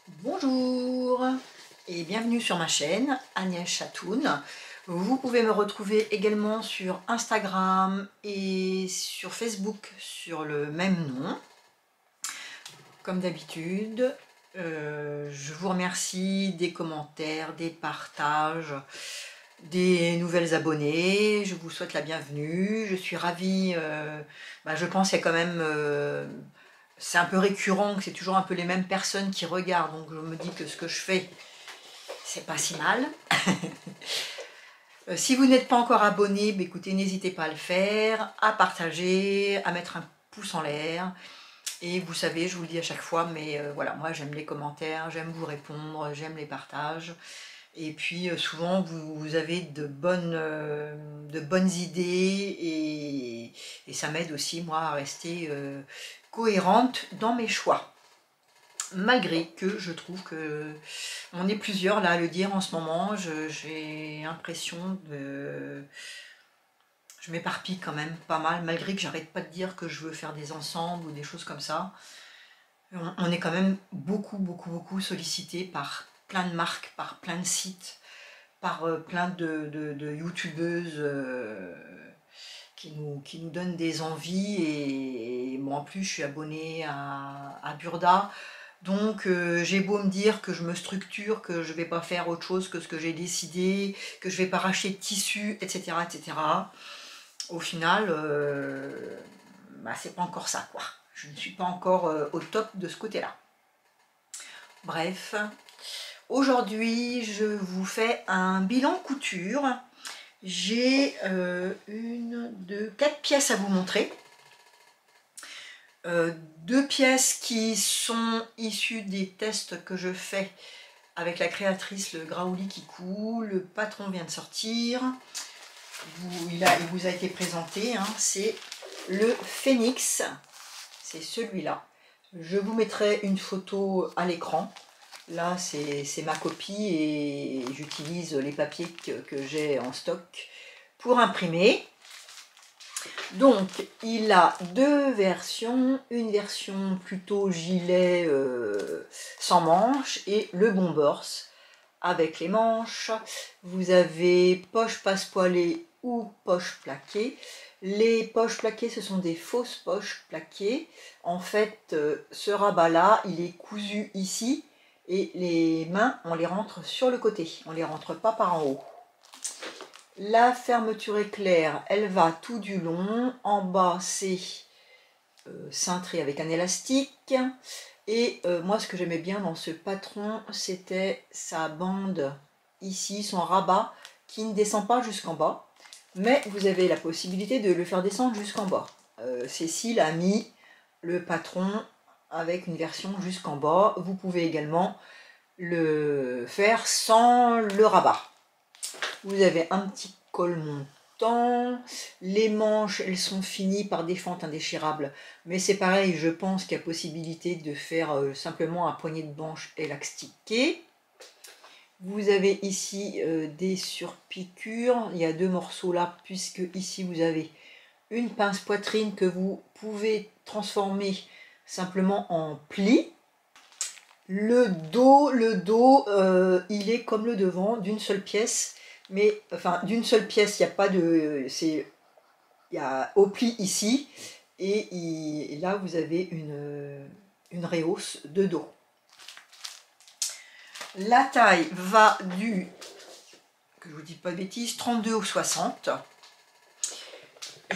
Bonjour et bienvenue sur ma chaîne Agnès Chatoun. Vous pouvez me retrouver également sur Instagram et sur Facebook sur le même nom. Comme d'habitude, je vous remercie des commentaires, des partages, des nouvelles abonnées. Je vous souhaite la bienvenue. Je suis ravie. Je pense qu'il y a quand même... c'est un peu récurrent, que c'est toujours un peu les mêmes personnes qui regardent, donc je me dis que ce que je fais, c'est pas si mal. Si vous n'êtes pas encore abonné, écoutez, n'hésitez pas à le faire, à partager, à mettre un pouce en l'air. Et vous savez, je vous le dis à chaque fois, mais voilà, moi j'aime les commentaires, j'aime vous répondre, j'aime les partages. Et puis souvent vous avez de bonnes idées et ça m'aide aussi moi à rester cohérente dans mes choix. Malgré que je trouve que on est plusieurs là à le dire en ce moment, j'ai l'impression de... Je m'éparpille quand même pas mal, malgré que j'arrête pas de dire que je veux faire des ensembles ou des choses comme ça. On est quand même beaucoup sollicité par plein de marques, par plein de sites, par plein de youtubeuses qui nous donnent des envies. Et moi en plus je suis abonnée à Burda. Donc j'ai beau me dire que je me structure, que je ne vais pas faire autre chose que ce que j'ai décidé, que je ne vais pas racheter de tissu, etc. etc. Au final, c'est pas encore ça, quoi. Je ne suis pas encore au top de ce côté-là. Bref, aujourd'hui je vous fais un bilan couture. J'ai quatre pièces à vous montrer. Deux pièces qui sont issues des tests que je fais avec la créatrice, le Graouli qui coule. Le patron vient de sortir. Il vous a été présenté. Hein, c'est le Phoenix. C'est celui-là. Je vous mettrai une photo à l'écran. Là, c'est ma copie et j'utilise les papiers que j'ai en stock pour imprimer. Donc, il a deux versions, une version plutôt gilet sans manches et le bombers avec les manches. Vous avez poche passe-poilée ou poche plaquée. Les poches plaquées, ce sont des fausses poches plaquées. En fait, ce rabat-là, il est cousu ici et les mains, on les rentre sur le côté. On ne les rentre pas par en haut. La fermeture éclair, elle va tout du long. En bas, c'est cintré avec un élastique. Et moi, ce que j'aimais bien dans ce patron, c'était sa bande ici, son rabat, qui ne descend pas jusqu'en bas. Mais vous avez la possibilité de le faire descendre jusqu'en bas. Cécile a mis le patron avec une version jusqu'en bas. Vous pouvez également le faire sans le rabat. Vous avez un petit col montant. Les manches, elles sont finies par des fentes indéchirables. Mais c'est pareil, je pense qu'il y a possibilité de faire simplement un poignet de manche élastiqué. Vous avez ici des surpiqûres. Il y a deux morceaux là, puisque ici vous avez une pince poitrine que vous pouvez transformer simplement en pli. Le dos, il est comme le devant, d'une seule pièce. Mais enfin, d'une seule pièce, il n'y a pas de... il y a au pli ici, et là vous avez une rehausse de dos. La taille va du, que je vous dis pas de bêtises, 32 au 60.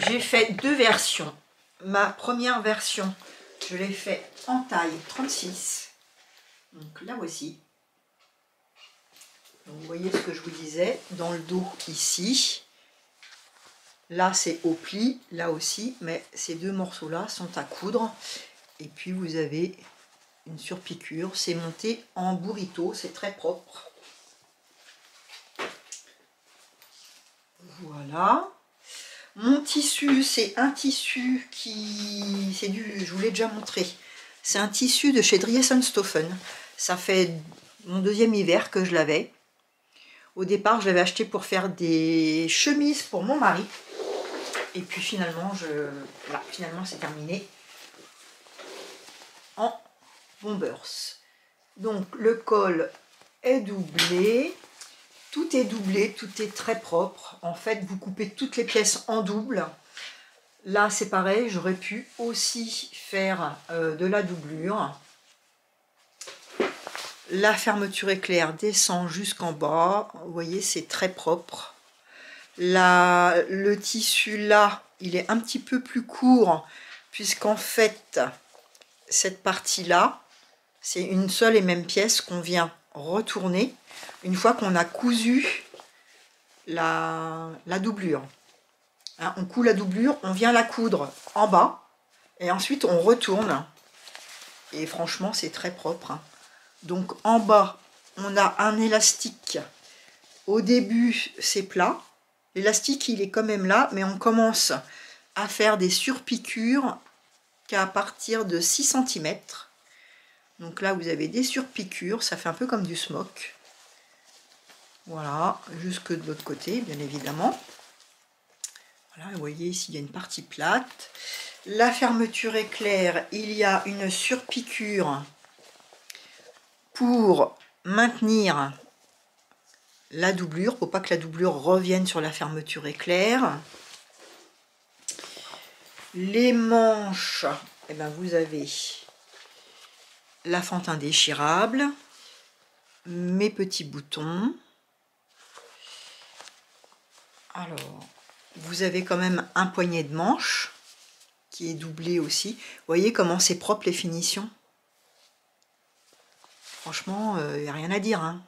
J'ai fait deux versions. Ma première version, je l'ai fait en taille 36. Donc là voici. Donc, vous voyez ce que je vous disais, dans le dos ici. Là c'est au pli, là aussi, mais ces deux morceaux là sont à coudre. Et puis vous avez une surpiqûre, c'est monté en burrito, c'est très propre. Voilà. Mon tissu, c'est un tissu qui... c'est du... je vous l'ai déjà montré. C'est un tissu de chez Driessenstoffen. Ça fait mon deuxième hiver que je l'avais. Au départ, je l'avais acheté pour faire des chemises pour mon mari. Et puis finalement, voilà, finalement c'est terminé en bombers. Donc le col est doublé. Tout est doublé, tout est très propre. En fait, vous coupez toutes les pièces en double. Là, c'est pareil, j'aurais pu aussi faire de la doublure. La fermeture éclair descend jusqu'en bas. Vous voyez, c'est très propre. Le tissu là, il est un petit peu plus court, puisqu'en fait, cette partie-là, c'est une seule et même pièce qu'on vient retourner une fois qu'on a cousu la doublure. Hein, on coud la doublure, on vient la coudre en bas, et ensuite on retourne. Et franchement, c'est très propre. Hein. Donc en bas, on a un élastique. Au début, c'est plat. L'élastique, il est quand même là, mais on commence à faire des surpiqûres qu'à partir de 6 cm. Donc là, vous avez des surpiqûres, ça fait un peu comme du smock. Voilà, jusque de l'autre côté, bien évidemment. Voilà, vous voyez ici, il y a une partie plate. La fermeture éclair, il y a une surpiqûre pour maintenir la doublure, pour pas que la doublure revienne sur la fermeture éclair. Les manches, eh ben vous avez la fente indéchirable, mes petits boutons. Alors, vous avez quand même un poignet de manche qui est doublé aussi. Vous voyez comment c'est propre les finitions. Franchement, il n'y a rien à dire. Hein.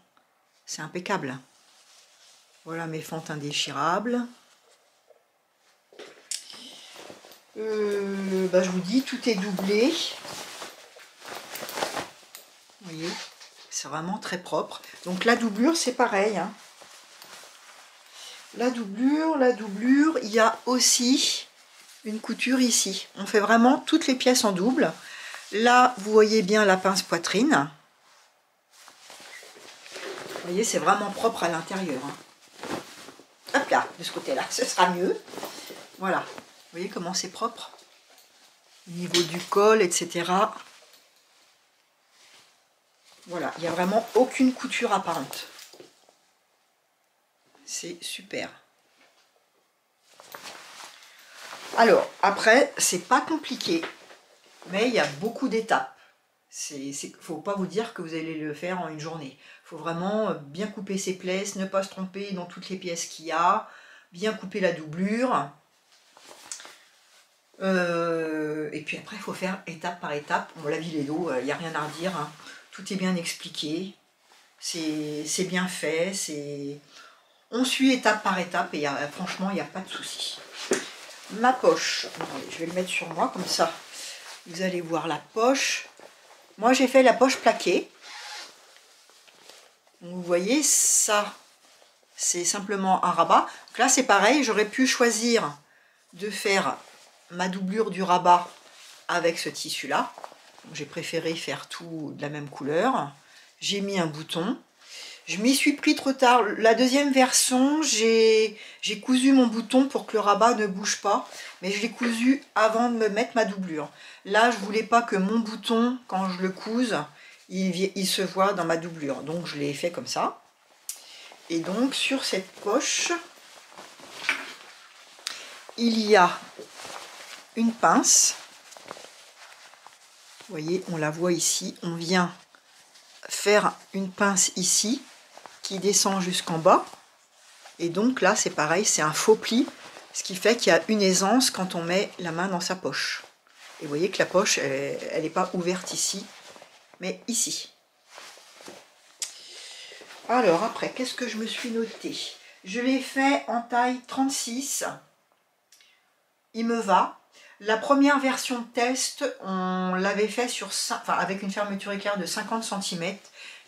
C'est impeccable. Voilà mes fentes indéchirables. Je vous dis, tout est doublé. Vous voyez, c'est vraiment très propre. Donc la doublure, c'est pareil. Hein. La doublure, il y a aussi une couture ici. On fait vraiment toutes les pièces en double. Là, vous voyez bien la pince poitrine. Vous voyez, c'est vraiment propre à l'intérieur. Hein. Hop là, de ce côté-là, ce sera mieux. Voilà, vous voyez comment c'est propre. Au niveau du col, etc. Voilà, il n'y a vraiment aucune couture apparente. C'est super. Alors, après, c'est pas compliqué, mais il y a beaucoup d'étapes. Il ne faut pas vous dire que vous allez le faire en une journée. Il faut vraiment bien couper ses plaies, ne pas se tromper dans toutes les pièces qu'il y a, bien couper la doublure. Et puis après, il faut faire étape par étape. On l'a vu les dos, il n'y a rien à redire. Hein. Tout est bien expliqué. C'est bien fait. On suit étape par étape et franchement, il n'y a pas de souci. Ma poche, attendez, je vais le mettre sur moi comme ça. Vous allez voir la poche. Moi, j'ai fait la poche plaquée. Donc, vous voyez, ça, c'est simplement un rabat. Donc là, c'est pareil, j'aurais pu choisir de faire ma doublure du rabat avec ce tissu-là. J'ai préféré faire tout de la même couleur. J'ai mis un bouton. Je m'y suis pris trop tard. La deuxième version, j'ai cousu mon bouton pour que le rabat ne bouge pas. Mais je l'ai cousu avant de me mettre ma doublure. Là, je voulais pas que mon bouton, quand je le couse, il se voit dans ma doublure. Donc, je l'ai fait comme ça. Et donc, sur cette poche, il y a une pince. Vous voyez, on la voit ici. On vient faire une pince ici qui descend jusqu'en bas. Et donc là, c'est pareil, c'est un faux pli. Ce qui fait qu'il y a une aisance quand on met la main dans sa poche. Et vous voyez que la poche, elle n'est pas ouverte ici, mais ici. Alors après, qu'est-ce que je me suis noté? Je l'ai fait en taille 36. Il me va. La première version de test, on l'avait fait avec une fermeture éclair de 50 cm.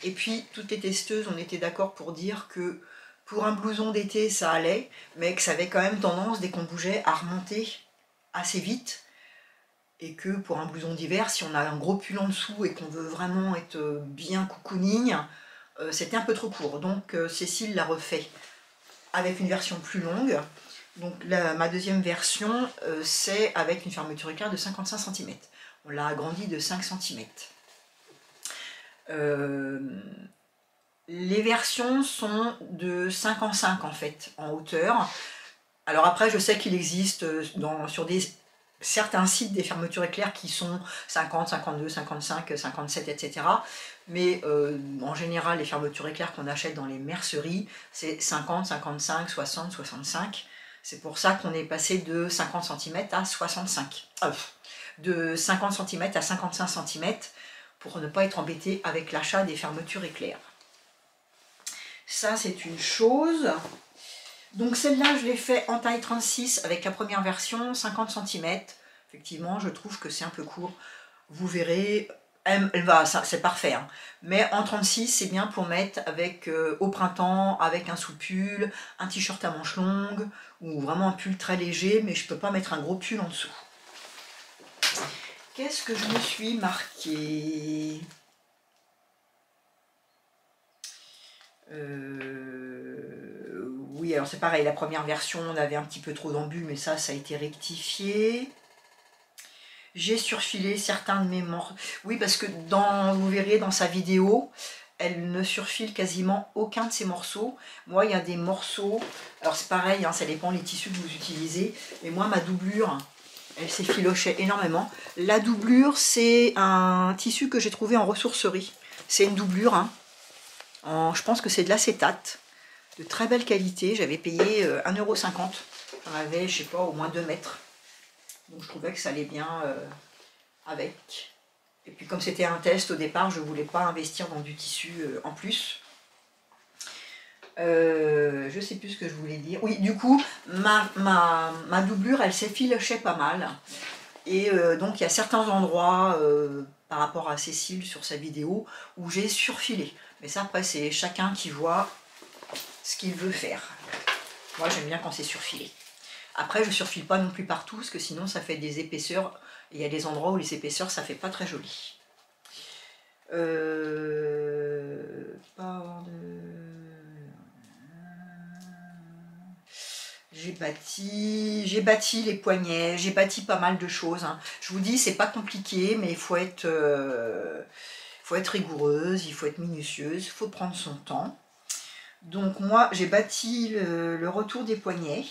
Et puis, toutes les testeuses, on était d'accord pour dire que pour un blouson d'été, ça allait, mais que ça avait quand même tendance, dès qu'on bougeait, à remonter assez vite. Et que pour un blouson d'hiver, si on a un gros pull en dessous et qu'on veut vraiment être bien cocooning, c'était un peu trop court. Donc, Cécile l'a refait avec une version plus longue. Donc ma deuxième version, c'est avec une fermeture éclair de 55 cm. On l'a agrandi de 5 cm. Les versions sont de 5 en 5 en fait, en hauteur. Alors après, je sais qu'il existe sur certains sites des fermetures éclairs qui sont 50, 52, 55, 57, etc. Mais en général, les fermetures éclairs qu'on achète dans les merceries, c'est 50, 55, 60, 65. C'est pour ça qu'on est passé de 50 cm à 65. De 50 cm à 55 cm pour ne pas être embêté avec l'achat des fermetures éclairs. Ça, c'est une chose. Donc celle-là, je l'ai fait en taille 36 avec la première version, 50 cm. Effectivement, je trouve que c'est un peu court. Vous verrez, elle va, c'est parfait. Hein. Mais en 36, c'est bien pour mettre avec au printemps, avec un sous-pull, un t-shirt à manches longues, ou vraiment un pull très léger, mais je ne peux pas mettre un gros pull en dessous. Qu'est-ce que je me suis marqué ? Oui, alors c'est pareil, la première version, on avait un petit peu trop d'embus, mais ça a été rectifié. J'ai surfilé certains de mes morceaux. Oui, parce que vous verrez dans sa vidéo, elle ne surfile quasiment aucun de ses morceaux. Moi, il y a des morceaux, alors c'est pareil, hein, ça dépend les tissus que vous utilisez, mais moi, ma doublure, elle s'effilochait énormément. La doublure, c'est un tissu que j'ai trouvé en ressourcerie. C'est une doublure, hein, je pense que c'est de l'acétate, de très belle qualité. J'avais payé 1,50 €. J'en avais, je sais pas, au moins 2 mètres. Donc je trouvais que ça allait bien avec. Et puis comme c'était un test au départ, je ne voulais pas investir dans du tissu en plus. Je sais plus ce que je voulais dire. Oui, du coup, ma doublure, elle s'effilochait pas mal. Et donc il y a certains endroits par rapport à Cécile sur sa vidéo où j'ai surfilé. Mais ça après c'est chacun qui voit ce qu'il veut faire. Moi j'aime bien quand c'est surfilé. Après je surfile pas non plus partout parce que sinon ça fait des épaisseurs. Il y a des endroits où les épaisseurs ça fait pas très joli. J'ai bâti les poignets, j'ai bâti pas mal de choses. Hein. Je vous dis, c'est pas compliqué, mais il faut être rigoureuse, il faut être minutieuse, il faut prendre son temps. Donc moi, j'ai bâti le retour des poignets.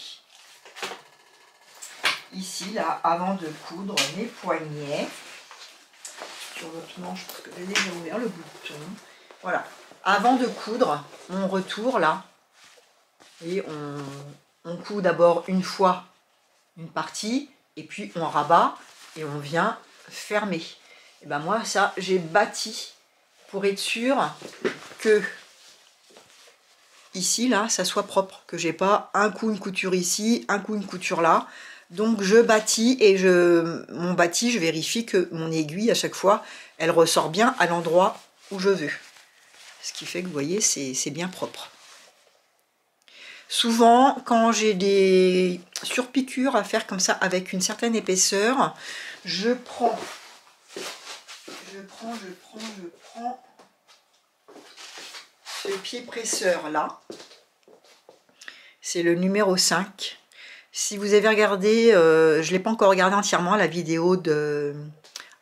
Ici, là, avant de coudre mes poignets. Sur votre manche, parce que j'ai déjà ouvert le bouton. Voilà. Avant de coudre, on retourne là. Et on coud d'abord une fois une partie, et puis on rabat, et on vient fermer. Et ben moi, ça, j'ai bâti pour être sûr que ici, là, ça soit propre, que j'ai pas un coup une couture ici, un coup une couture là. Donc je bâtis et mon bâti, je vérifie que mon aiguille à chaque fois, elle ressort bien à l'endroit où je veux. Ce qui fait que vous voyez, c'est bien propre. Souvent, quand j'ai des surpiqûres à faire comme ça avec une certaine épaisseur, je prends ce pied presseur là. C'est le numéro 5. Si vous avez regardé, je ne l'ai pas encore regardé entièrement, la vidéo de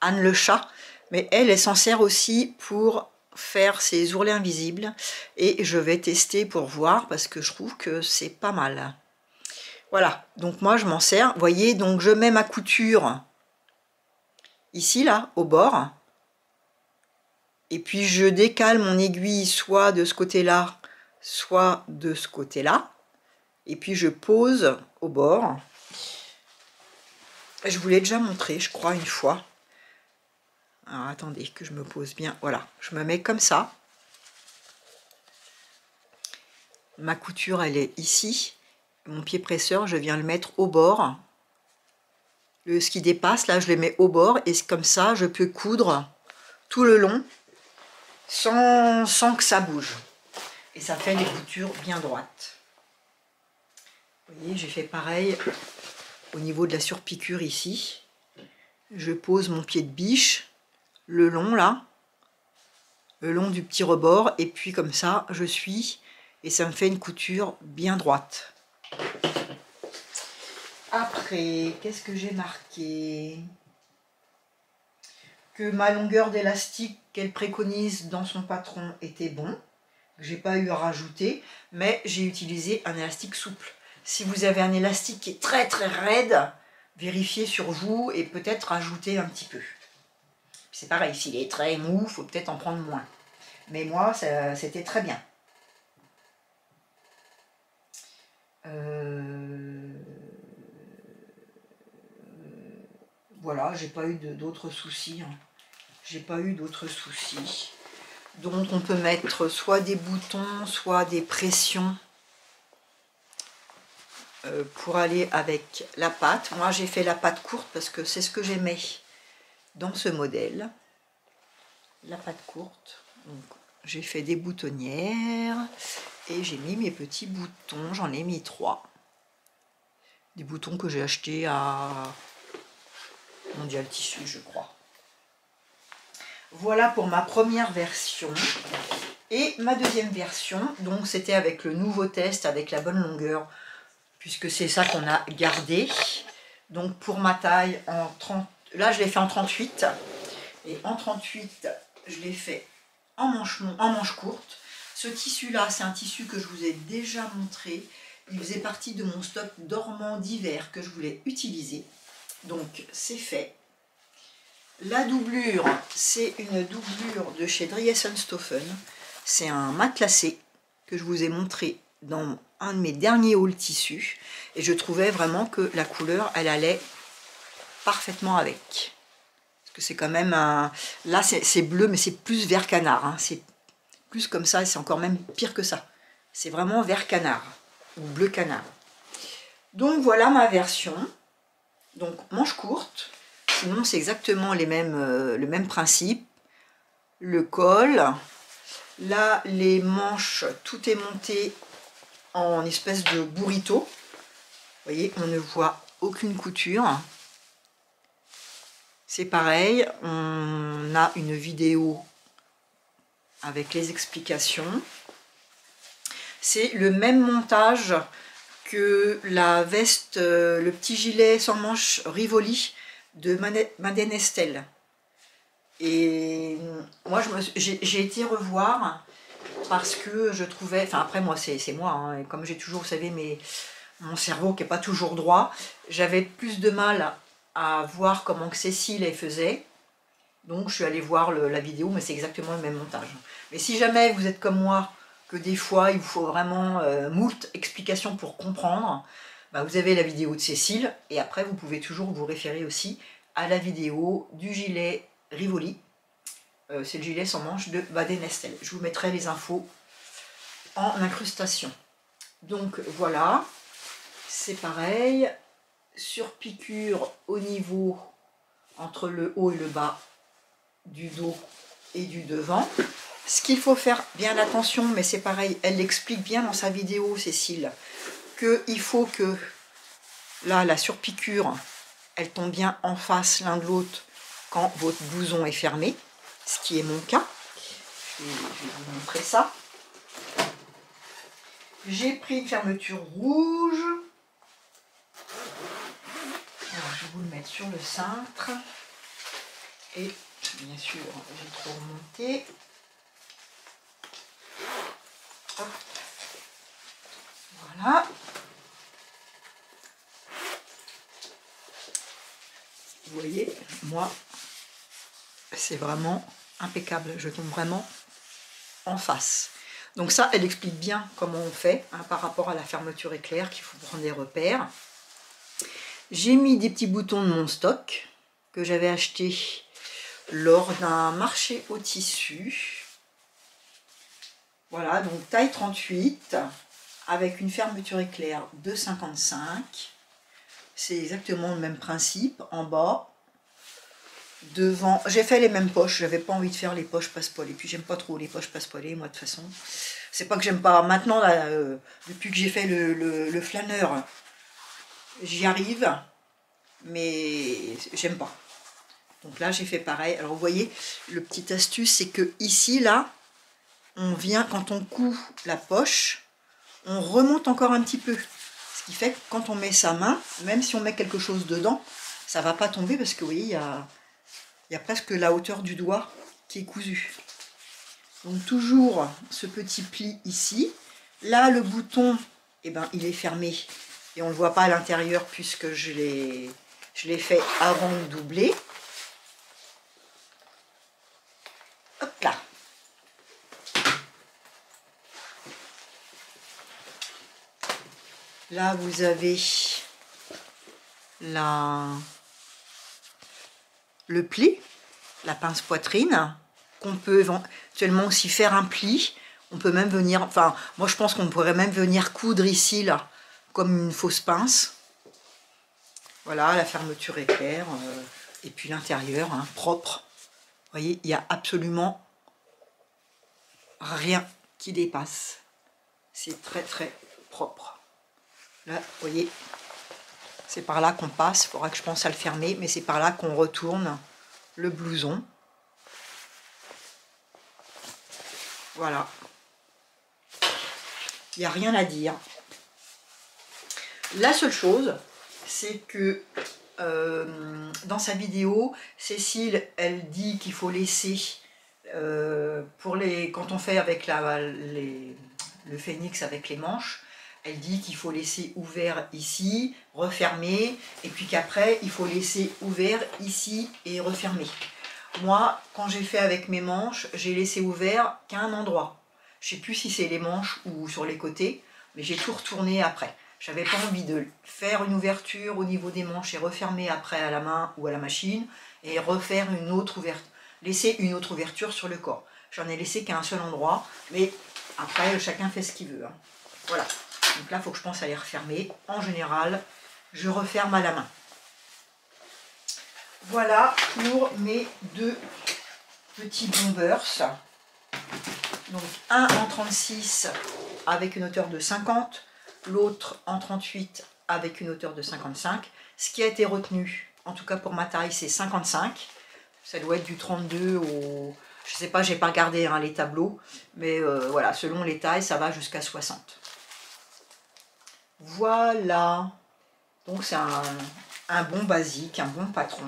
Anne le chat, mais elle s'en sert aussi pour faire ses ourlets invisibles. Et je vais tester pour voir, parce que je trouve que c'est pas mal. Voilà, donc moi je m'en sers. Vous voyez, donc je mets ma couture ici, là, au bord. Et puis je décale mon aiguille soit de ce côté-là, soit de ce côté-là. Et puis je pose au bord. Je vous l'ai déjà montré, je crois, une fois. Alors attendez que je me pose bien. Voilà, je me mets comme ça. Ma couture, elle est ici. Mon pied presseur, je viens le mettre au bord. Ce qui dépasse, là, je le mets au bord. Et comme ça, je peux coudre tout le long sans que ça bouge. Et ça fait des coutures bien droites. Vous voyez, j'ai fait pareil au niveau de la surpiqûre ici. Je pose mon pied de biche le long là, le long du petit rebord, et puis comme ça je suis, et ça me fait une couture bien droite. Après, qu'est-ce que j'ai marqué? que ma longueur d'élastique qu'elle préconise dans son patron était bon. J'ai pas eu à rajouter, mais j'ai utilisé un élastique souple. Si vous avez un élastique qui est très très raide, vérifiez sur vous et peut-être rajouter un petit peu. C'est pareil, s'il est très mou, il faut peut-être en prendre moins. Mais moi, c'était très bien. Voilà, j'ai pas eu d'autres soucis. J'ai pas eu d'autres soucis. Donc on peut mettre soit des boutons, soit des pressions pour aller avec la pâte. Moi j'ai fait la pâte courte parce que c'est ce que j'aimais dans ce modèle. La pâte courte. J'ai fait des boutonnières et j'ai mis mes petits boutons. J'en ai mis 3. Des boutons que j'ai achetés à Mondial Tissu, je crois. Voilà pour ma première version. Et ma deuxième version, donc c'était avec le nouveau test, avec la bonne longueur, puisque c'est ça qu'on a gardé. Donc pour ma taille, en 30, là je l'ai fait en 38. Et en 38, je l'ai fait en manche courte. Ce tissu-là, c'est un tissu que je vous ai déjà montré. Il faisait partie de mon stock dormant d'hiver que je voulais utiliser. Donc c'est fait. La doublure, c'est une doublure de chez Driessenstoffen. C'est un matelassé que je vous ai montré dans un de mes derniers hauls tissus. Et je trouvais vraiment que la couleur, elle allait parfaitement avec. Parce que c'est quand même un... Là, c'est bleu, mais c'est plus vert canard. Hein. C'est plus comme ça, c'est encore même pire que ça. C'est vraiment vert canard ou bleu canard. Donc voilà ma version. Donc manche courte. Sinon, c'est exactement le même principe. Le col. Là, les manches, tout est monté en espèce de burrito. Vous voyez, on ne voit aucune couture. C'est pareil, on a une vidéo avec les explications. C'est le même montage que la veste, le petit gilet sans manches Rivoli de Madeleine Estelle. Et moi, j'ai été revoir parce que je trouvais... Enfin, après, moi, c'est moi. Hein, et comme j'ai toujours, vous savez, mon cerveau qui n'est pas toujours droit, j'avais plus de mal à voir comment que Cécile elle faisait. Donc, je suis allée voir la vidéo, mais c'est exactement le même montage. Mais si jamais vous êtes comme moi, que des fois, il vous faut vraiment moult explications pour comprendre, bah, vous avez la vidéo de Cécile, et après, vous pouvez toujours vous référer aussi à la vidéo du gilet Rivoli. C'est le gilet sans manches de Madeleine Estelle. Je vous mettrai les infos en incrustation. Donc voilà, c'est pareil, sur piqûre au niveau entre le haut et le bas du dos et du devant. Ce qu'il faut faire bien attention, mais c'est pareil, elle l'explique bien dans sa vidéo, Cécile, qu'il faut que là, la surpiqûre, elle tombe bien en face l'un de l'autre quand votre blouson est fermé, ce qui est mon cas. Je vais vous montrer ça. J'ai pris une fermeture rouge. Alors, je vais vous le mettre sur le cintre. Et bien sûr, j'ai trop remonté. Hop. Voilà. Vous voyez, moi, c'est vraiment impeccable. Je tombe vraiment en face. Donc ça, elle explique bien comment on fait hein, par rapport à la fermeture éclair, qu'il faut prendre des repères. J'ai mis des petits boutons de mon stock que j'avais acheté lors d'un marché au tissu. Voilà, donc taille 38 avec une fermeture éclair de 55. C'est exactement le même principe. En bas, devant, j'ai fait les mêmes poches. J'avais pas envie de faire les poches passepoilées. Puis j'aime pas trop les poches passepoilées, moi de toute façon. C'est pas que j'aime pas. Maintenant, là, depuis que j'ai fait le flâneur, j'y arrive. Mais j'aime pas. Donc là, j'ai fait pareil. Alors vous voyez, le petit astuce, c'est que ici, là, on vient, quand on coud la poche, on remonte encore un petit peu. Ce qui fait que quand on met sa main, même si on met quelque chose dedans, ça va pas tomber parce que vous voyez, il y a Il y a presque la hauteur du doigt qui est cousu. Donc toujours ce petit pli ici. Là, le bouton, eh ben, il est fermé. Et on ne le voit pas à l'intérieur puisque je l'ai fait avant de doubler. Hop là. Là, vous avez le pli, la pince poitrine, qu'on peut éventuellement aussi faire un pli. On peut même venir, enfin, moi je pense qu'on pourrait même venir coudre ici, là, comme une fausse pince. Voilà, la fermeture est claire. Et puis l'intérieur, hein, propre. Vous voyez, il n'y a absolument rien qui dépasse. C'est très très propre. Là, vous voyez, c'est par là qu'on passe. Il faudra que je pense à le fermer, mais c'est par là qu'on retourne le blouson. Voilà. Il n'y a rien à dire. La seule chose, c'est que dans sa vidéo, Cécile, elle dit qu'il faut laisser, quand on fait avec le phénix avec les manches, elle dit qu'il faut laisser ouvert ici, refermer, et puis qu'après, il faut laisser ouvert ici et refermer. Moi, quand j'ai fait avec mes manches, j'ai laissé ouvert qu'à un endroit. Je ne sais plus si c'est les manches ou sur les côtés, mais j'ai tout retourné après. J'avais pas envie de faire une ouverture au niveau des manches et refermer après à la main ou à la machine et refaire une autre ouverture, laisser une autre ouverture sur le corps. J'en ai laissé qu'à un seul endroit, mais après chacun fait ce qu'il veut. Hein. Voilà. Donc là, il faut que je pense à les refermer. En général, je referme à la main. Voilà pour mes deux petits bombers. Donc un en 36 avec une hauteur de 50, l'autre en 38 avec une hauteur de 55. Ce qui a été retenu, en tout cas pour ma taille, c'est 55. Ça doit être du 32 au... Je sais pas, j'ai pas regardé hein, les tableaux, mais voilà, selon les tailles, ça va jusqu'à 60. Voilà. Donc c'est un bon basique, un bon patron.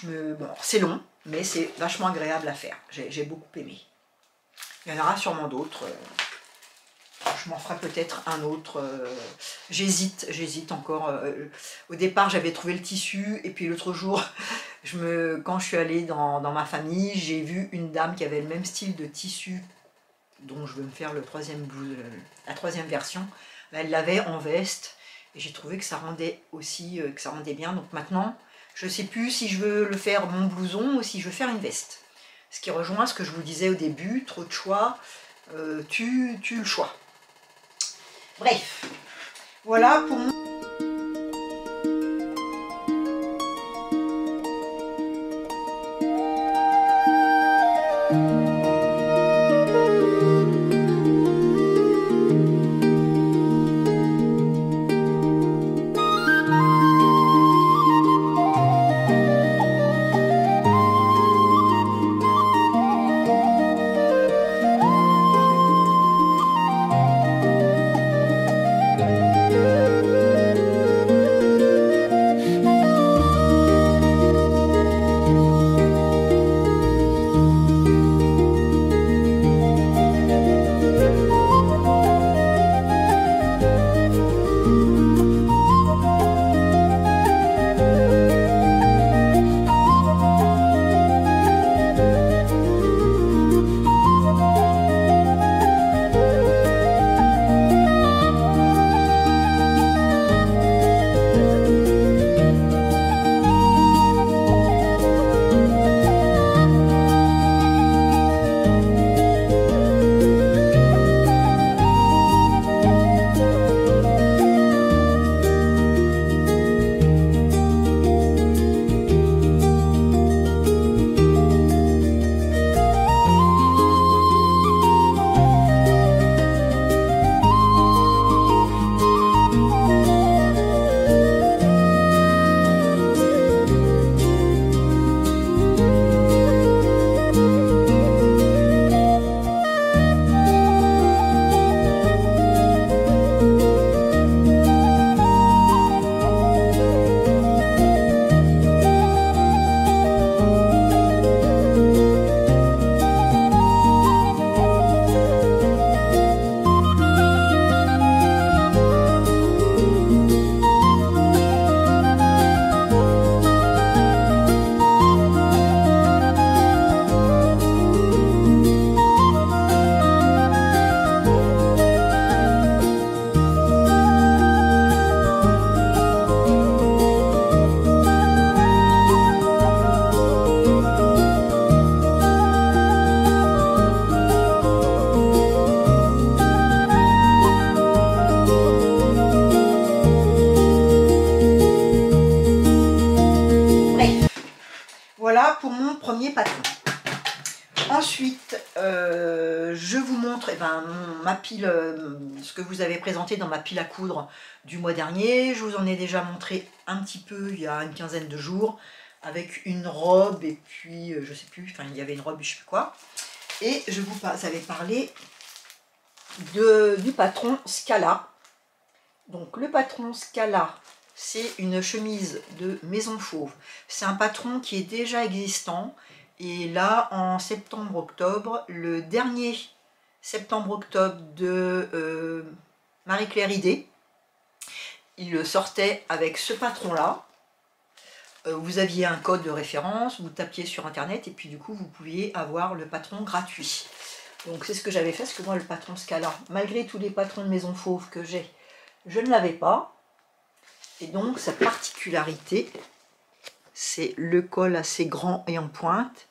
Bon, c'est long, mais c'est vachement agréable à faire. J'ai beaucoup aimé. Il y en aura sûrement d'autres. Je m'en ferai peut-être un autre. J'hésite encore. Au départ, j'avais trouvé le tissu, et puis l'autre jour, quand je suis allée dans ma famille, j'ai vu une dame qui avait le même style de tissu, dont je veux me faire la troisième version. Elle l'avait en veste, et j'ai trouvé que ça rendait aussi, que ça rendait bien. Donc maintenant, je ne sais plus si je veux le faire mon blouson ou si je veux faire une veste. Ce qui rejoint ce que je vous disais au début, trop de choix, tue le choix. Bref, voilà pour mon... je vous montre ma pile, ce que vous avez présenté dans ma pile à coudre du mois dernier. Je vous en ai déjà montré un petit peu il y a une quinzaine de jours, avec une robe et puis je sais plus, enfin il y avait une robe, je sais plus quoi. Et je vous avais parlé du patron Scala. Donc le patron Scala, c'est une chemise de Maison Fauve. C'est un patron qui est déjà existant. Et là, en septembre-octobre, le dernier septembre-octobre de Marie-Claire Idé, il le sortait avec ce patron-là. Vous aviez un code de référence, vous tapiez sur internet et puis du coup vous pouviez avoir le patron gratuit. Donc c'est ce que j'avais fait, parce que moi le patron Scala, malgré tous les patrons de Maison Fauve que j'ai, je ne l'avais pas. Et donc sa particularité, c'est le col assez grand et en pointe.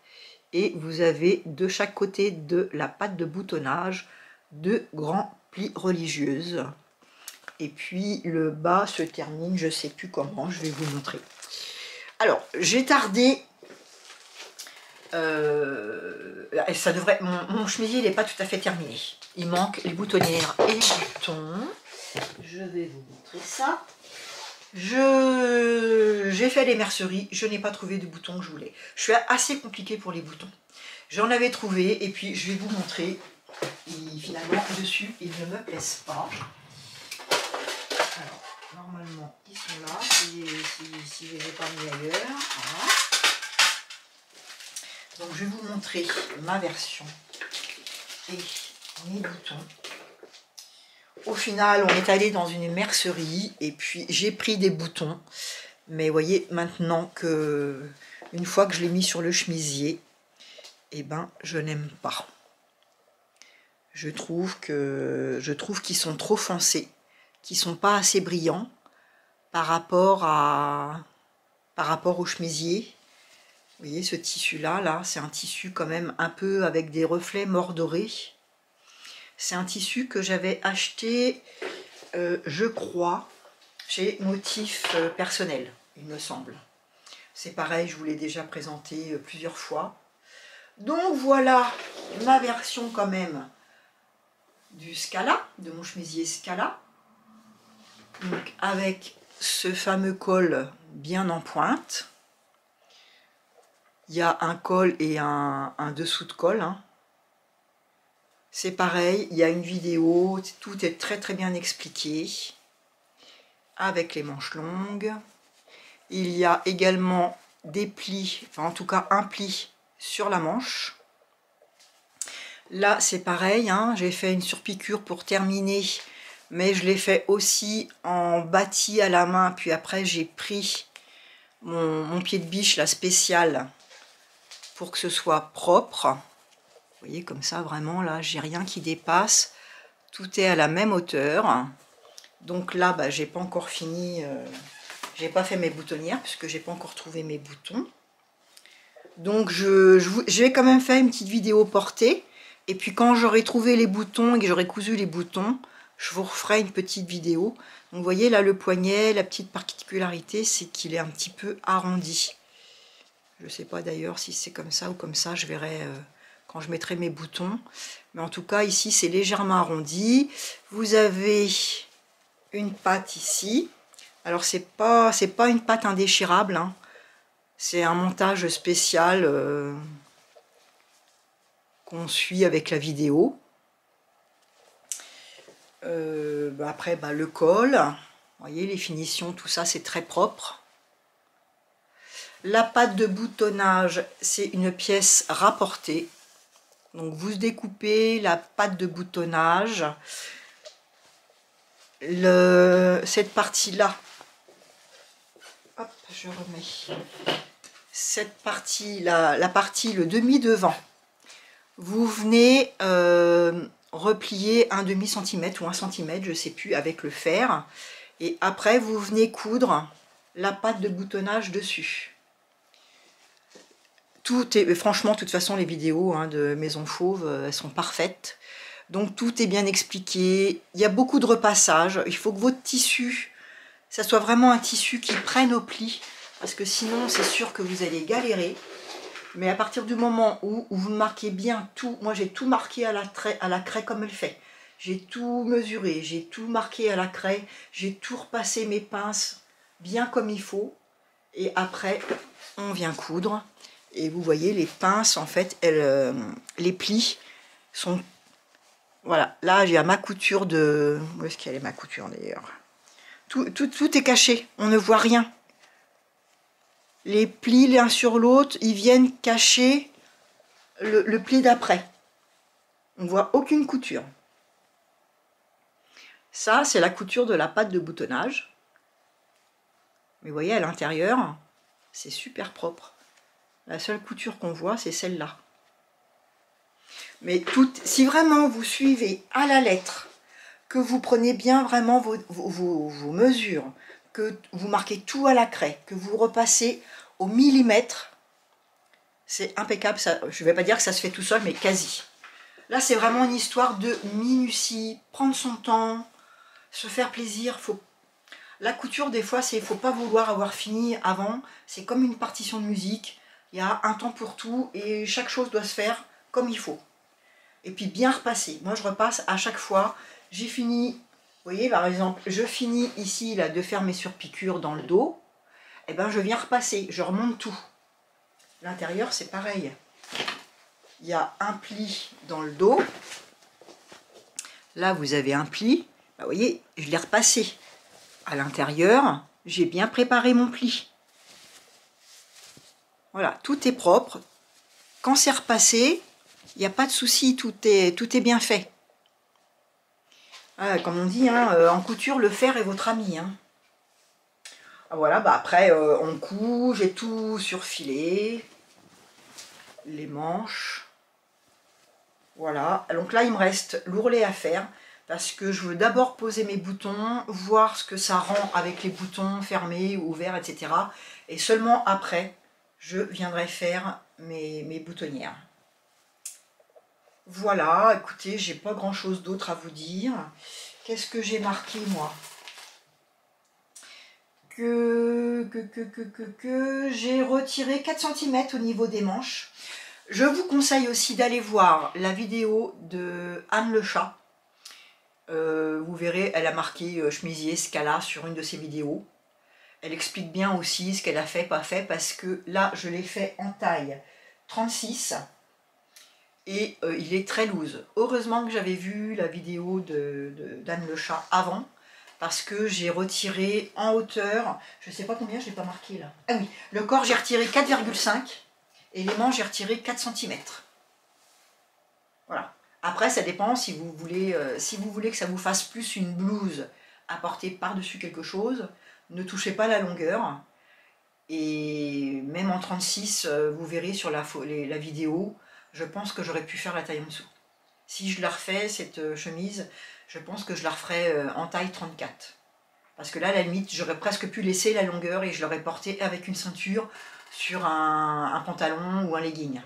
Et vous avez de chaque côté de la patte de boutonnage de grands plis religieuses. Et puis le bas se termine, je ne sais plus comment, je vais vous montrer. Alors, j'ai tardé. Ça devrait. Mon chemisier, il n'est pas tout à fait terminé. Il manque les boutonnières et les boutons. Je vais vous montrer ça. J'ai fait les merceries, je n'ai pas trouvé de boutons que je voulais. Je suis assez compliquée pour les boutons. J'en avais trouvé et puis je vais vous montrer. Et finalement, dessus, ils ne me plaisent pas. Alors, normalement, ils sont là. Si je ne les ai pas mis ailleurs. Voilà. Donc, je vais vous montrer ma version et mes boutons. Au final, on est allé dans une mercerie et puis j'ai pris des boutons. Mais voyez, maintenant que, une fois que je l'ai mis sur le chemisier, eh ben, je n'aime pas. Je trouve qu'ils sont trop foncés, qu'ils sont pas assez brillants par rapport au chemisier. Vous voyez, ce tissu-là, c'est un tissu quand même un peu avec des reflets mordorés. C'est un tissu que j'avais acheté, je crois, chez Motif Personnel, il me semble. C'est pareil, je vous l'ai déjà présenté plusieurs fois. Donc voilà ma version quand même du Scala, de mon chemisier Scala. Donc avec ce fameux col bien en pointe. Il y a un col et un dessous de col. Hein. C'est pareil, il y a une vidéo, tout est très très bien expliqué. Avec les manches longues. Il y a également des plis, enfin en tout cas un pli sur la manche. Là c'est pareil, hein, j'ai fait une surpiqûre pour terminer, mais je l'ai fait aussi en bâti à la main, puis après j'ai pris mon pied de biche, la spéciale, pour que ce soit propre. Vous voyez, comme ça vraiment, là j'ai rien qui dépasse, tout est à la même hauteur. Donc là, bah, j'ai pas encore fini, j'ai pas fait mes boutonnières, puisque j'ai pas encore trouvé mes boutons. Donc je vais quand même faire une petite vidéo portée. Et puis quand j'aurai trouvé les boutons et que j'aurai cousu les boutons, je vous referai une petite vidéo. Donc vous voyez là le poignet, la petite particularité, c'est qu'il est un petit peu arrondi. Je sais pas d'ailleurs si c'est comme ça ou comme ça, je verrai quand je mettrai mes boutons. Mais en tout cas ici c'est légèrement arrondi. Vous avez une patte ici. Alors c'est pas une patte indéchirable, hein. C'est un montage spécial qu'on suit avec la vidéo. Après le col, vous voyez les finitions, tout ça c'est très propre. La patte de boutonnage, c'est une pièce rapportée. Donc vous découpez la patte de boutonnage. Cette partie-là, hop, je remets. Cette partie, la partie, le demi-devant, vous venez replier un demi-centimètre ou 1 centimètre, je ne sais plus, avec le fer. Et après, vous venez coudre la patte de boutonnage dessus. Tout est, franchement, de toute façon, les vidéos hein, de Maison Fauve, elles sont parfaites. Donc tout est bien expliqué. Il y a beaucoup de repassage. Il faut que votre tissu, ça soit vraiment un tissu qui prenne au pli. Parce que sinon, c'est sûr que vous allez galérer. Mais à partir du moment où vous marquez bien tout, moi j'ai tout marqué à la craie comme elle fait. J'ai tout mesuré, j'ai tout marqué à la craie, j'ai tout repassé mes pinces bien comme il faut. Et après, on vient coudre. Et vous voyez, les pinces, en fait, les plis sont... Voilà, là j'ai ma couture de... Où est-ce qu'elle est ma couture d'ailleurs? Tout est caché, on ne voit rien. Les plis l'un sur l'autre, ils viennent cacher le pli d'après. On ne voit aucune couture. Ça, c'est la couture de la patte de boutonnage. Mais vous voyez, à l'intérieur, c'est super propre. La seule couture qu'on voit, c'est celle-là. Mais si vraiment vous suivez à la lettre, que vous prenez bien vraiment vos mesures, que vous marquez tout à la craie, que vous repassez au millimètre, c'est impeccable. Ça, je ne vais pas dire que ça se fait tout seul, mais quasi. Là, c'est vraiment une histoire de minutie, prendre son temps, se faire plaisir. La couture, des fois, il ne faut pas vouloir avoir fini avant. C'est comme une partition de musique. Il y a un temps pour tout et chaque chose doit se faire comme il faut. Et puis bien repasser. Moi, je repasse à chaque fois. J'ai fini, vous voyez, par exemple, je finis ici là, de faire mes surpiqûres dans le dos. Et ben, je viens repasser. Je remonte tout. L'intérieur, c'est pareil. Il y a un pli dans le dos. Là, vous avez un pli. Ben, vous voyez, je l'ai repassé. À l'intérieur, j'ai bien préparé mon pli. Voilà, tout est propre. Quand c'est repassé, il n'y a pas de souci, tout est bien fait. Ah, comme on dit, hein, en couture, le fer est votre ami. Hein. Voilà, bah après, on coud, j'ai tout surfilé. Les manches. Voilà, donc là, il me reste l'ourlet à faire. Parce que je veux d'abord poser mes boutons, voir ce que ça rend avec les boutons fermés ou ouverts, etc. Et seulement après, je viendrai faire mes boutonnières. Voilà, écoutez, j'ai pas grand chose d'autre à vous dire. Qu'est-ce que j'ai marqué moi? Que j'ai retiré 4 cm au niveau des manches. Je vous conseille aussi d'aller voir la vidéo de Anne Le Chat. Vous verrez, elle a marqué chemisier Scala sur une de ses vidéos. Elle explique bien aussi ce qu'elle a fait, pas fait, parce que là, je l'ai fait en taille 36 et il est très loose. Heureusement que j'avais vu la vidéo d'Anne Le Chat avant, parce que j'ai retiré en hauteur, je ne sais pas combien, je ne l'ai pas marqué là. Ah oui, le corps j'ai retiré 4,5 et les manches j'ai retiré 4 cm. Voilà. Après, ça dépend si vous voulez que ça vous fasse plus une blouse à porter par-dessus quelque chose. Ne touchez pas la longueur. Et même en 36, vous verrez sur la vidéo, je pense que j'aurais pu faire la taille en dessous. Si je la refais, cette chemise, je pense que je la referai en taille 34. Parce que là, à la limite, j'aurais presque pu laisser la longueur et je l'aurais portée avec une ceinture sur un pantalon ou un legging.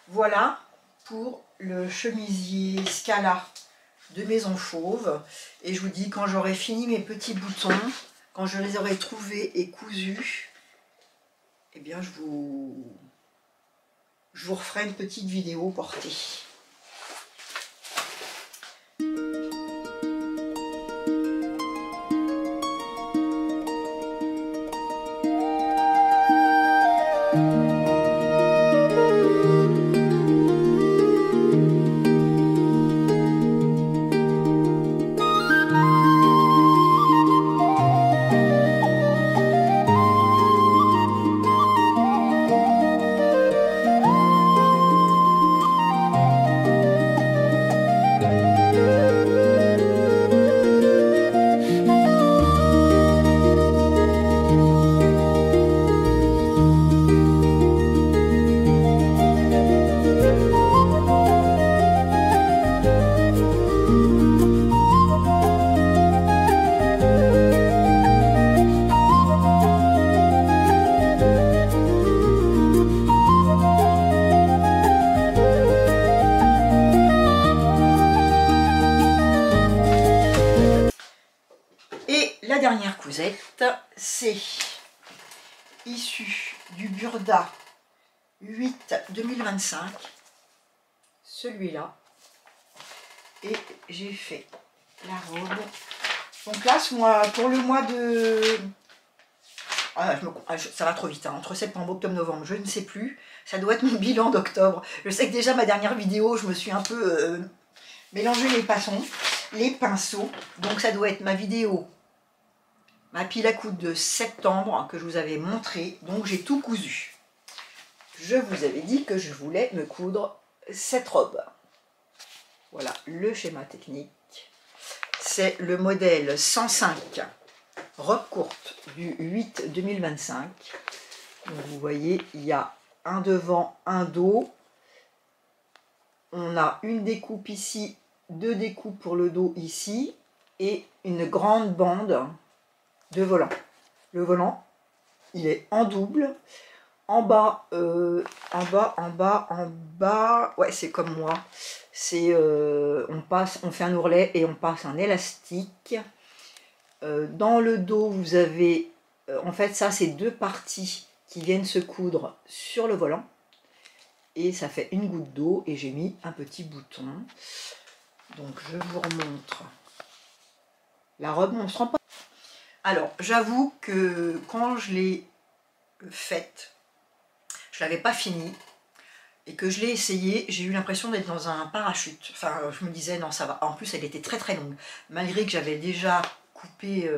Voilà pour le chemisier Scala de Maison Fauve. Et je vous dis, quand j'aurai fini mes petits boutons, quand je les aurai trouvés et cousus, eh bien je vous referai une petite vidéo portée. Dernière cousette, c'est issu du Burda 8 2025. Celui-là. Et j'ai fait la robe. Donc là, pour le mois de... ça va trop vite, hein. Entre septembre, octobre, novembre, je ne sais plus. Ça doit être mon bilan d'octobre. Je sais que déjà ma dernière vidéo, je me suis un peu mélangé les pinceaux. Donc ça doit être ma vidéo, ma pile à coudre de septembre que je vous avais montré. Donc j'ai tout cousu. Je vous avais dit que je voulais me coudre cette robe. Voilà le schéma technique. C'est le modèle 105. Robe courte du 8 2025. Donc vous voyez, il y a un devant, un dos. On a une découpe ici, deux découpes pour le dos ici et une grande bande de volant. Le volant, il est en double. En bas, en bas, ouais, c'est comme moi. C'est on fait un ourlet et on passe un élastique. Dans le dos, vous avez, en fait, ça, c'est deux parties qui viennent se coudre sur le volant. Et ça fait une goutte d'eau et j'ai mis un petit bouton. Donc, je vous remontre. La robe, on ne se rend pas. Alors, j'avoue que quand je l'ai faite, je ne l'avais pas finie. Et que je l'ai essayé, j'ai eu l'impression d'être dans un parachute. Enfin, je me disais, non, ça va. En plus, elle était très très longue. Malgré que j'avais déjà coupé,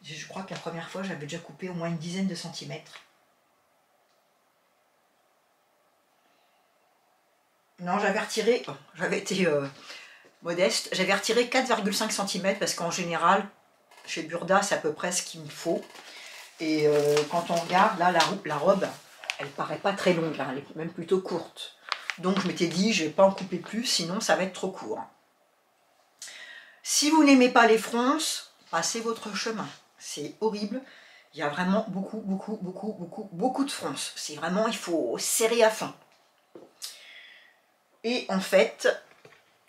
je crois que la première fois, j'avais déjà coupé au moins une dizaine de centimètres. Non, j'avais retiré, j'avais été modeste, j'avais retiré 4,5 cm parce qu'en général, chez Burda, c'est à peu près ce qu'il me faut. Et quand on regarde, là, la robe, elle paraît pas très longue, hein, elle est même plutôt courte. Donc je m'étais dit, je vais pas en couper plus, sinon ça va être trop court. Si vous n'aimez pas les fronces, passez votre chemin. C'est horrible. Il y a vraiment beaucoup de fronces. C'est vraiment, il faut serrer à fond. Et en fait,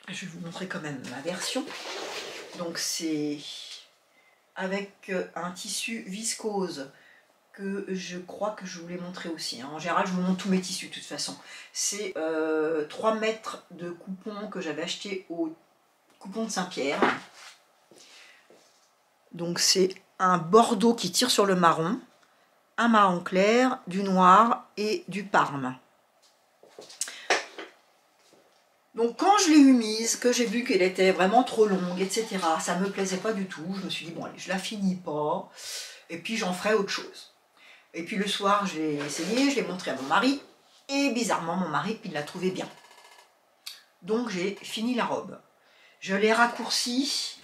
je vais vous montrer quand même ma version. Donc c'est avec un tissu viscose que je crois que je vous l'ai montré aussi. En général, je vous montre tous mes tissus de toute façon. C'est 3 mètres de coupons que j'avais acheté au coupon de Saint-Pierre. Donc c'est un bordeaux qui tire sur le marron, un marron clair, du noir et du parme. Donc quand je l'ai eu mise, que j'ai vu qu'elle était vraiment trop longue, etc., ça ne me plaisait pas du tout. Je me suis dit, bon allez, je la finis pas, et puis j'en ferai autre chose. Et puis le soir, je l'ai essayé, je l'ai montré à mon mari, et bizarrement, mon mari, il l'a trouvé bien. Donc j'ai fini la robe. Je l'ai raccourcie,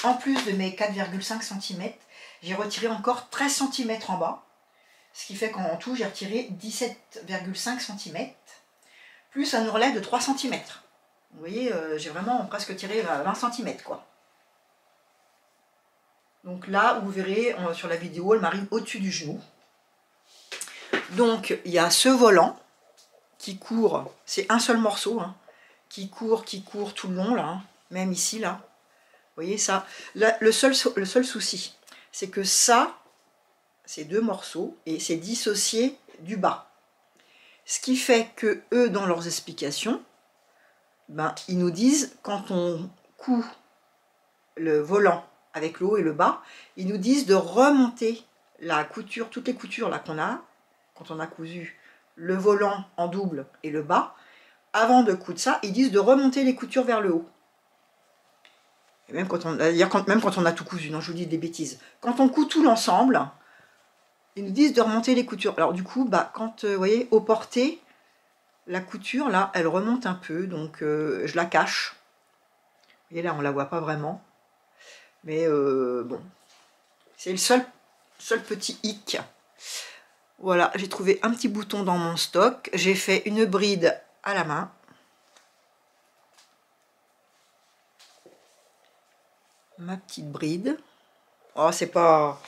en plus de mes 4,5 cm, j'ai retiré encore 13 cm en bas, ce qui fait qu'en tout, j'ai retiré 17,5 cm, plus un ourlet de 3 cm. Vous voyez, j'ai vraiment presque tiré 20 cm, quoi. Donc là, vous verrez sur la vidéo, elle m'arrive au-dessus du genou. Donc, il y a ce volant qui court, c'est un seul morceau, hein, qui court tout le long, là, hein, même ici, là. Vous voyez ça? Là, le seul souci, c'est que ça, c'est deux morceaux, et c'est dissocié du bas. Ce qui fait que eux, dans leurs explications, ben, ils nous disent, quand on coud le volant avec le haut et le bas, ils nous disent de remonter la couture, toutes les coutures là qu'on a, quand on a cousu le volant en double et le bas, avant de coudre ça, ils disent de remonter les coutures vers le haut. Et même quand on a tout cousu, non, je vous dis des bêtises. Quand on coud tout l'ensemble, ils nous disent de remonter les coutures. Alors du coup, bah, quand, vous voyez, au porté, la couture, là, elle remonte un peu, donc je la cache. Vous voyez, là, on la voit pas vraiment. Mais bon, c'est le seul petit hic. Voilà, j'ai trouvé un petit bouton dans mon stock. J'ai fait une bride à la main. Ma petite bride. Oh, c'est pas...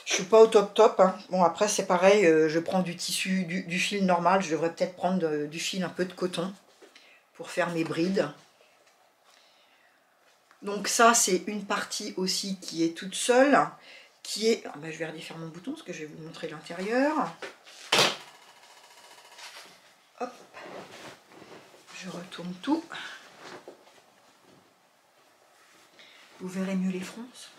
Je suis pas au top, hein. Bon, après, c'est pareil, je prends du tissu, du fil normal. Je devrais peut-être prendre du fil un peu de coton pour faire mes brides. Donc ça, c'est une partie aussi qui est toute seule, qui est... ben, je vais redéfaire mon bouton parce que je vais vous montrer l'intérieur. Je retourne tout. Vous verrez mieux les fronces.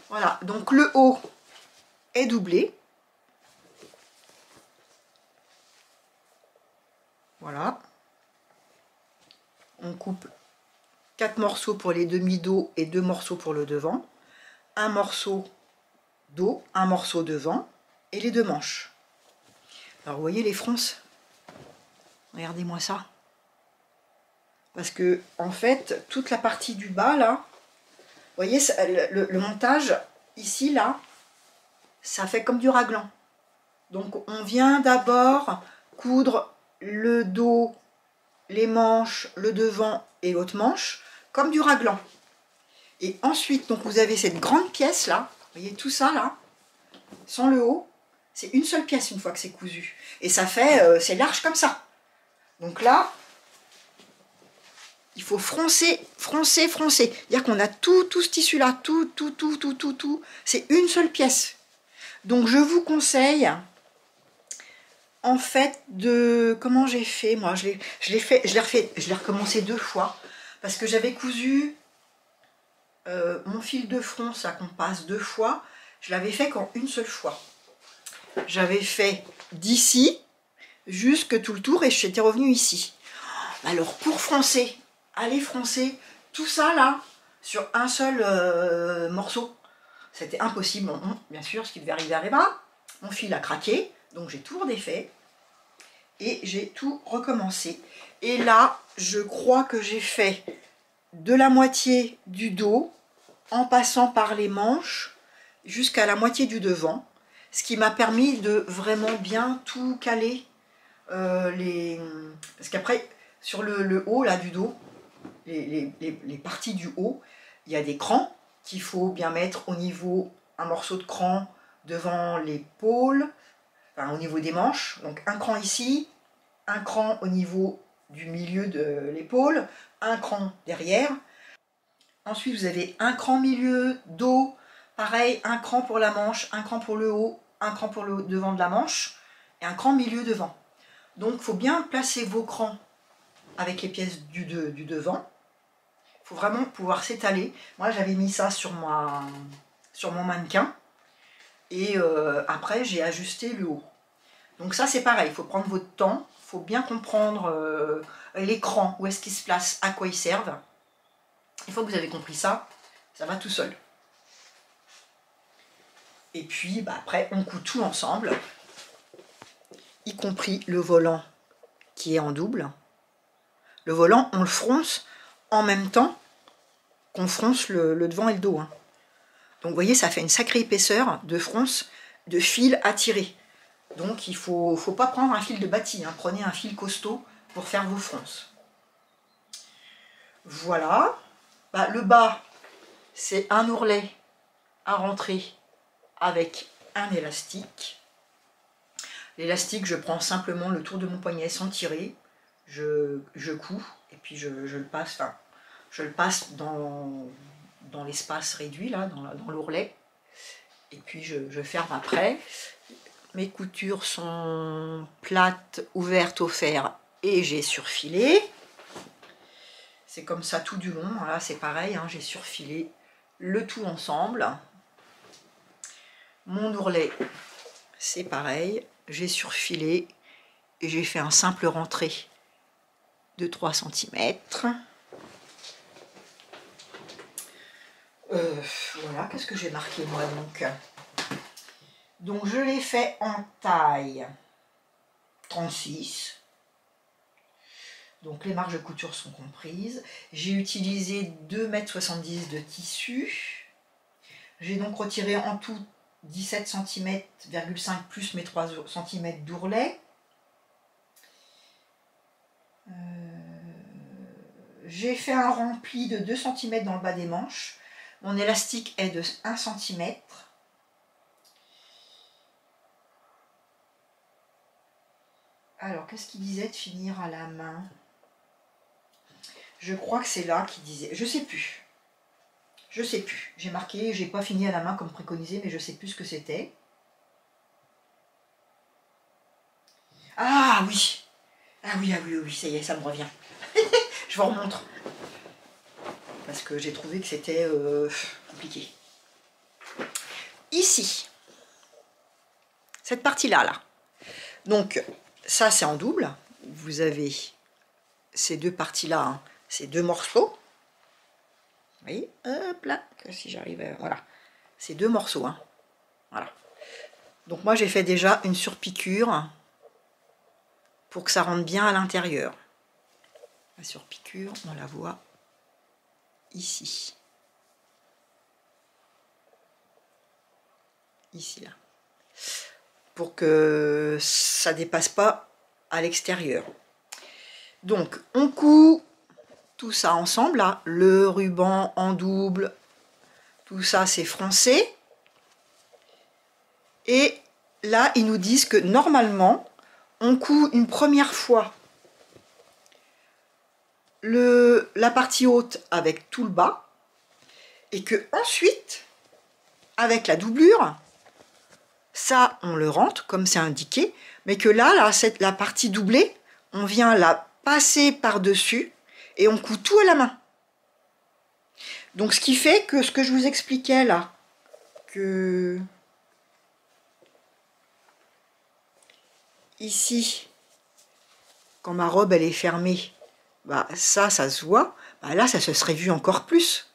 Voilà, donc le haut est doublé. Voilà. On coupe 4 morceaux pour les demi-dos et 2 morceaux pour le devant. Un morceau dos, un morceau devant et les 2 manches. Alors vous voyez les fronces? Regardez-moi ça. Parce que en fait, toute la partie du bas là, vous voyez, le montage ici là, ça fait comme du raglan. Donc on vient d'abord coudre le dos, les manches, le devant et l'autre manche comme du raglan. Et ensuite, donc vous avez cette grande pièce là, vous voyez tout ça là, sans le haut, c'est une seule pièce une fois que c'est cousu. Et ça fait, c'est large comme ça. Donc là, il faut froncer, froncer, froncer. C'est-à-dire qu'on a tout ce tissu-là, tout. C'est une seule pièce. Donc je vous conseille, en fait, de... Comment j'ai fait, moi je l'ai recommencé 2 fois. Parce que j'avais cousu mon fil de fronce, là, qu'on passe 2 fois. Je l'avais fait qu'en une seule fois. J'avais fait d'ici jusque tout le tour et j'étais revenue ici. Alors pour froncer, aller froncer tout ça là sur un seul morceau, c'était impossible. Bon, bien sûr, ce qui devait arriver arrivera. Mon fil a craqué, donc j'ai tout redéfait et j'ai tout recommencé. Et là, je crois que j'ai fait de la moitié du dos en passant par les manches jusqu'à la moitié du devant, ce qui m'a permis de vraiment bien tout caler. Parce qu'après, sur le haut là du dos, les parties du haut, il y a des crans qu'il faut bien mettre au niveau, un morceau de cran devant l'épaule, enfin au niveau des manches, donc un cran ici, un cran au niveau du milieu de l'épaule, un cran derrière. Ensuite vous avez un cran milieu, dos, pareil, un cran pour la manche, un cran pour le haut, un cran pour le devant de la manche, et un cran milieu devant. Donc il faut bien placer vos crans avec les pièces du devant. Il faut vraiment pouvoir s'étaler. Moi j'avais mis ça sur mon mannequin. Et après j'ai ajusté le haut. Donc ça c'est pareil, il faut prendre votre temps. Il faut bien comprendre les crans, où est-ce qu'ils se placent, à quoi ils servent. Une fois que vous avez compris ça, ça va tout seul. Et puis bah, après on coud tout ensemble. Y compris le volant qui est en double. Le volant, on le fronce en même temps qu'on fronce le devant et le dos. Hein. Donc vous voyez, ça fait une sacrée épaisseur de fronce, de fil à tirer. Donc il ne faut pas prendre un fil de bâti, hein. Prenez un fil costaud pour faire vos fronces. Voilà. Bah, le bas, c'est un ourlet à rentrer avec un élastique. L'élastique, je prends simplement le tour de mon poignet sans tirer. Je couds et puis je le passe, enfin, je le passe dans l'espace réduit, là, dans l'ourlet. Et puis je ferme après. Mes coutures sont plates, ouvertes au fer et j'ai surfilé. C'est comme ça tout du long, là c'est pareil, hein, j'ai surfilé le tout ensemble. Mon ourlet, c'est pareil, j'ai surfilé et j'ai fait un simple rentré de 3 cm. Voilà, qu'est-ce que j'ai marqué moi donc? Donc je l'ai fait en taille 36. Donc les marges de couture sont comprises. J'ai utilisé 2,70 m de tissu. J'ai donc retiré en tout 17 cm,5 cm plus mes 3 cm d'ourlet. J'ai fait un rempli de 2 cm dans le bas des manches. Mon élastique est de 1 cm. Alors, qu'est-ce qu'il disait de finir à la main? Je crois que c'est là qu'il disait. Je sais plus. Je sais plus. J'ai marqué, j'ai pas fini à la main comme préconisé, mais je sais plus ce que c'était. Ah oui! Ah oui, ça y est, ça me revient. Je vous remontre. Parce que j'ai trouvé que c'était compliqué. Ici, cette partie-là, là. Donc, ça, c'est en double. Vous avez ces deux parties-là, hein, ces deux morceaux. Vous voyez, hop là, si j'arrive à... Voilà, ces deux morceaux, hein. Voilà. Donc moi, j'ai fait déjà une surpiqûre pour que ça rentre bien à l'intérieur. La surpiqûre, on la voit ici. Ici, là. Pour que ça dépasse pas à l'extérieur. Donc, on coud tout ça ensemble, là. Le ruban en double, tout ça, c'est français. Et là, ils nous disent que normalement, on coud une première fois la partie haute avec tout le bas, et que ensuite, avec la doublure, ça, on le rentre, comme c'est indiqué, mais que là, la partie doublée, on vient la passer par-dessus, et on coud tout à la main. Donc, ce qui fait que ce que je vous expliquais là, que ici, quand ma robe, elle est fermée, bah ça se voit, bah là, ça se serait vu encore plus.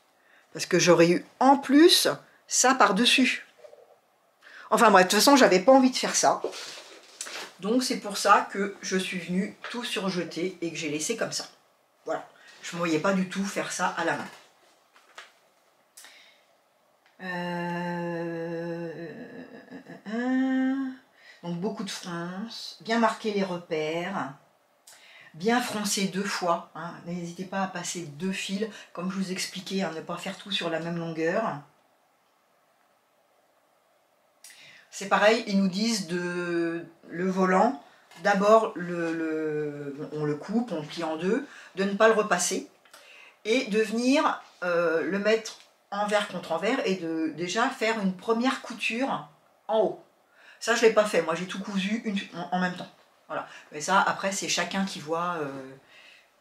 Parce que j'aurais eu en plus ça par-dessus. Enfin bref, de toute façon, j'avais pas envie de faire ça. Donc c'est pour ça que je suis venue tout surjeter et que j'ai laissé comme ça. Voilà. Je ne me voyais pas du tout faire ça à la main. Donc beaucoup de fronce, bien marquer les repères. Bien froncer deux fois, hein. N'hésitez pas à passer deux fils, comme je vous expliquais, à ne pas faire tout sur la même longueur. C'est pareil, ils nous disent le volant, d'abord on le coupe, on le plie en deux, de ne pas le repasser, et de venir le mettre envers contre envers, et de déjà faire une première couture en haut. Ça, je ne l'ai pas fait, moi j'ai tout cousu en même temps. Voilà. Mais ça, après, c'est chacun qui voit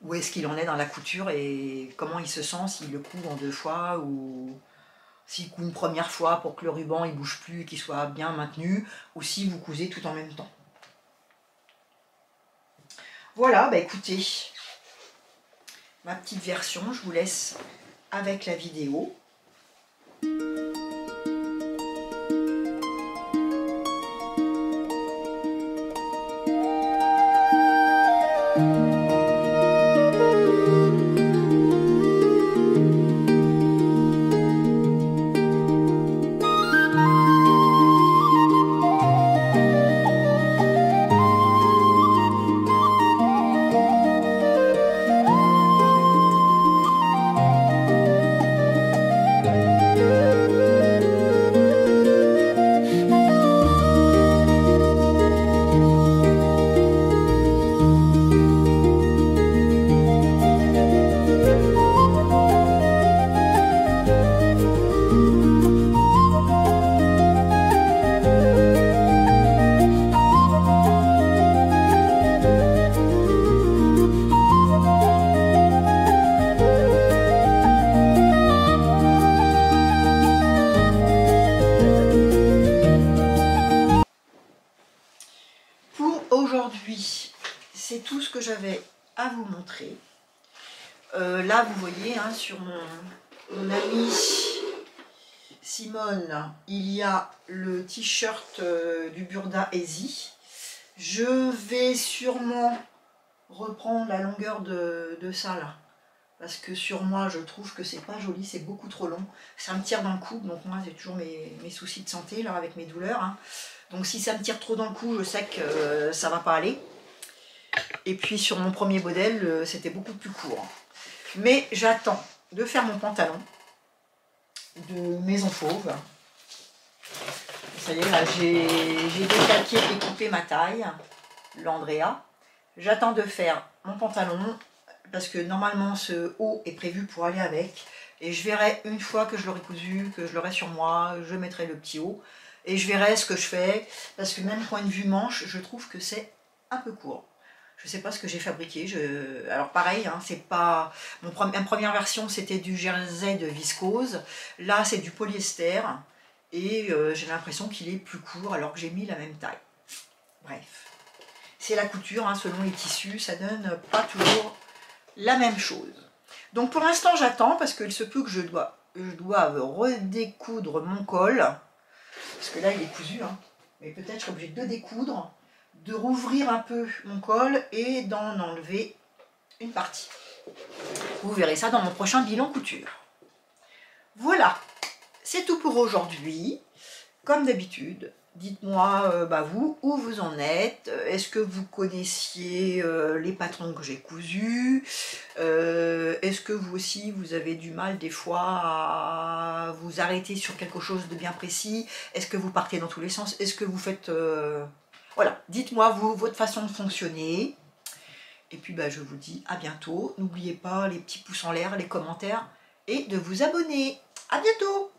où est-ce qu'il en est dans la couture et comment il se sent, s'il le coud en deux fois ou s'il coud une première fois pour que le ruban ne bouge plus et qu'il soit bien maintenu, ou si vous cousez tout en même temps. Voilà, bah écoutez, ma petite version, je vous laisse avec la vidéo. Aujourd'hui, c'est tout ce que j'avais à vous montrer. Là, vous voyez, hein, sur mon amie Simone, il y a le t-shirt du Burda Easy. Je vais sûrement reprendre la longueur de ça là. Parce que sur moi, je trouve que c'est pas joli, c'est beaucoup trop long. Ça me tire dans le cou, donc moi, j'ai toujours mes soucis de santé là, avec mes douleurs. Hein. Donc si ça me tire trop dans le cou, je sais que ça va pas aller. Et puis sur mon premier modèle, c'était beaucoup plus court. Mais j'attends de faire mon pantalon de Maison Fauve. Ça y est, là, j'ai détaqué et coupé ma taille, l'Andrea. J'attends de faire mon pantalon, parce que normalement ce haut est prévu pour aller avec. Et je verrai, une fois que je l'aurai cousu, que je l'aurai sur moi, je mettrai le petit haut. Et je verrai ce que je fais, parce que même point de vue manche, je trouve que c'est un peu court. Je sais pas ce que j'ai fabriqué. Alors pareil, hein, c'est pas... Ma première version, c'était du jersey de viscose. Là, c'est du polyester. Et j'ai l'impression qu'il est plus court alors que j'ai mis la même taille. Bref. C'est la couture, hein, selon les tissus, ça donne pas toujours la même chose. Donc pour l'instant, j'attends parce qu'il se peut que je dois redécoudre mon col. Parce que là, il est cousu, hein. Mais peut-être je serai obligée de découdre, de rouvrir un peu mon col et d'en enlever une partie. Vous verrez ça dans mon prochain bilan couture. Voilà, c'est tout pour aujourd'hui. Comme d'habitude, dites-moi vous, où vous en êtes. Est-ce que vous connaissiez les patrons que j'ai cousus? Est-ce que vous aussi, vous avez du mal des fois à vous arrêter sur quelque chose de bien précis? Est-ce que vous partez dans tous les sens? Est-ce que vous faites... Voilà, dites-moi vous, votre façon de fonctionner. Et puis je vous dis à bientôt. N'oubliez pas les petits pouces en l'air, les commentaires et de vous abonner. À bientôt!